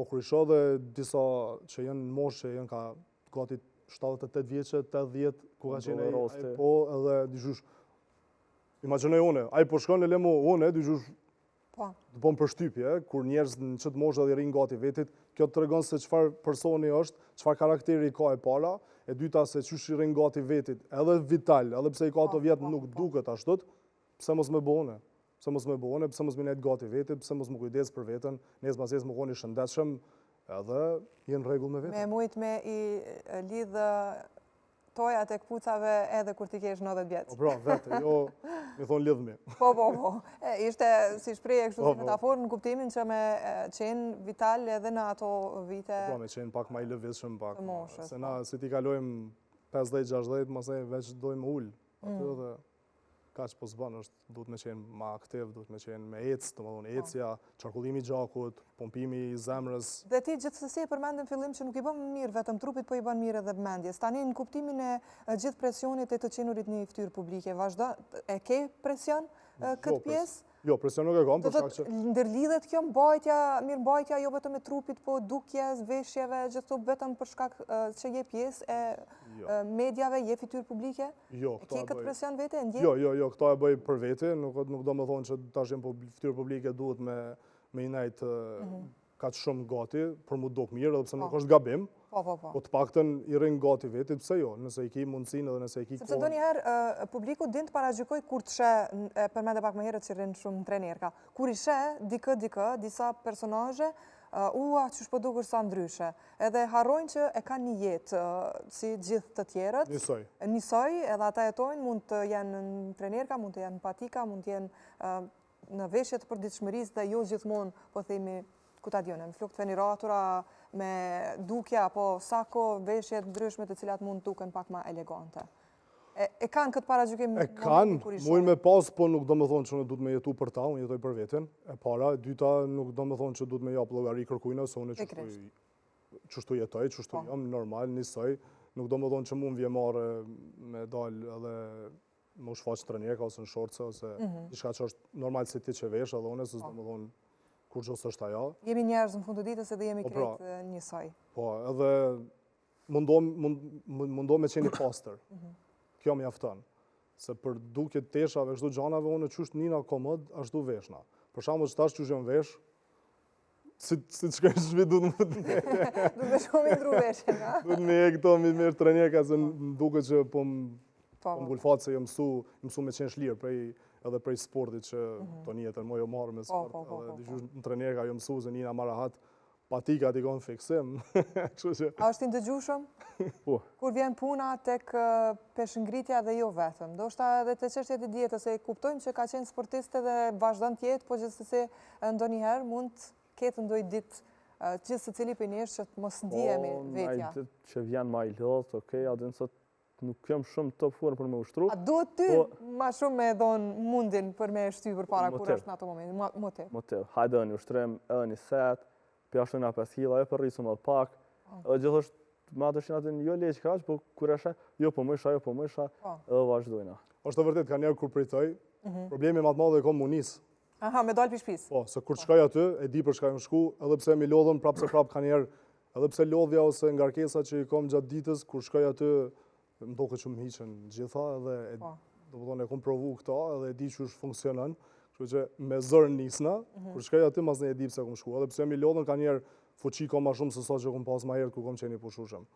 Po kur isha dhe disa që janë në moshë, që janë ka gati 78 vjeçë, 80, ku ka qenë ai po edhe dyshush. Imagjinoj une, ai po shkon në lemo une, dyshush të bën përshtypje, kur njerëz në çet moshë edhe rrin gati vetit, kjo të tregon se çfarë personi është, çfarë karakteri ka e para, e dyta se çysh i rrin gati vetit, edhe vital, edhe pse i ka ato vjet nuk duket ashtu, pse mos më bëone? Pse mos më bëone, pse mos më nejt gati vetit, pse mos më kujdes për veten, nesër pas nesër më koni shëndetshëm, edhe jenë rregull me veten. Me mujt me i lidh tojat e kpucave edhe kur ti kesh 90 vjeç. Po pra, vetë, jo, mi thonë lidhmi. Po. Ishte si shprehje kështu si metaforë në kuptimin që me qenë vital edhe në ato vite. Po, me qenë pak ma i lëvizshëm pak. Të moshës. Se na, si ti kalojmë 50-60, masaj veç dojmë ullë. Aty dhe ka që po zbanë është, duhet me qenë ma aktiv, duhet me qenë me ecë, të më thonë ecja, qarkullimi gjakut, pompimi i zemrës. Dhe ti gjithsesi e përmendën fillim që nuk i bën mirë vetëm trupit, po i bën mirë edhe mendjes. Tani në kuptimin e gjithë presionit e të qenurit një fytyrë publike, vazhdo, e ke presion këtë pjesë? Jo, presion nuk e kam, për shkak që... Ndërlidhet kjo mirëmbajtja jo vetëm e trupit, po dukjes, veshjeve, gjithë vetëm për shkak që je pjesë e mediave, je fytyrë publike? Jo, këto e bëj. Këtë presion vete? Jo, këto e bëj për vete, nuk do me thonë që tash jem fytyrë publike duhet me i nejt kaq shumë gati, për mu duk mirë, edhe pse nuk është gabim, po të paktën i rrin gati vetit, pse jo, nëse i ki mundësinë edhe nëse i ki kohën. Sepse ndonjëherë publiku din të paragjykoj kur të sheh, përmende pak më herët që rrin shumë trenerka, kur i sheh dikë, disa personazhe, që shpo dukur sa ndryshe, edhe harrojnë që e kanë një jetë, si gjithë të tjerët. Njësoj, edhe ata jetojnë, mund të jenë në trenerka, mund të jenë në patika, mund të jenë në veshjet për ditëshmërisë dhe jo gjithmonë, po themi, ku ta djone, me flukë të feniratura, me dukja, apo sako, veshjet ndryshme të cilat mund të duken pak ma elegante. E kanë këtë paragjykim? E kanë, mujnë me pas, po nuk do me thonë që unë duhet me jetu për ta, unë jetoj për veten. E para, e dyta, nuk do me thonë që duhet me japë llogari kërkujna, se unë qështu jetoj, qështu jam, normal, njësoj. Nuk do me thonë që mund vje marë me dalë edhe më shfaq trenjeka, ose në shortse, ose diçka që është normal si ti që vesh, edhe unë, se do me thonë kur gjose është aja. Jemi njerëz në fund të ditës edhe jemi kretë njësoj. Po, edhe mundo me qeni pastër. Kjo më jafton. Se për duke teshave, kështu gjanave, unë qështë nina komod, ashtu veshna. Për shambë që tash qështë jam vesh, si të shkojnë shvi du të më të me. Du të shumë i ndru veshin, a? Du të me e këto mi mirë trenjeka, se duke që po më gulfat se jë mësu me qenë shlirë, edhe prej sportit që të njetën, mo jo marrë me sport. Edhe dishus në trenjeka jo mësu, se nina marahat, patika t'i konë fiksim. A është indëgjushëm? Kur vjen puna tek peshëngritja dhe jo vetëm. Do shta edhe të çështjet e dietës, se kuptojmë që ka qenë sportiste dhe vazhdon tjetë, po gjithsesi ndonjëherë mund ketë ndoj ditë gjithë se cili për njështë që të mos ndihemi vetja. Po, në që vjen ma i lodhë, okej, adin sot nuk kem shumë top formë për me ushtru. A do ty ma shumë me dhonë mundin për me shty për para kur është në ato moment? Motiv. Hajde një ushtrim edhe një set, për ashtu nga 5 kila, e për rrisu më pak. Edhe gjithë është ma të shinatin jo leq kaq, po kur eshe, jo po më isha, edhe vazhdojna. Është të vërtet, ka njerë kur pritoj, problemi ma të madhe e kom munis. Aha, me dalë për shpis. Po, se kur shkaj aty, e di për shkaj më shku, edhe pse mi lodhën prapë se prapë ka njerë, edhe pse lodhja ose ngarkesa që i kom gjatë ditës, kur shkaj aty, më doke që më hiqen gjitha, edhe do më thonë e kom provu këta, edhe e di që është funksionan, kështu që me zërë nisna, kur shkaj aty, mas ne e di pse kom shku, edhe pse mi lodhën ka njerë fuqi ka ma shumë se sa që kom pas ma herë ku kom qeni pushushëm.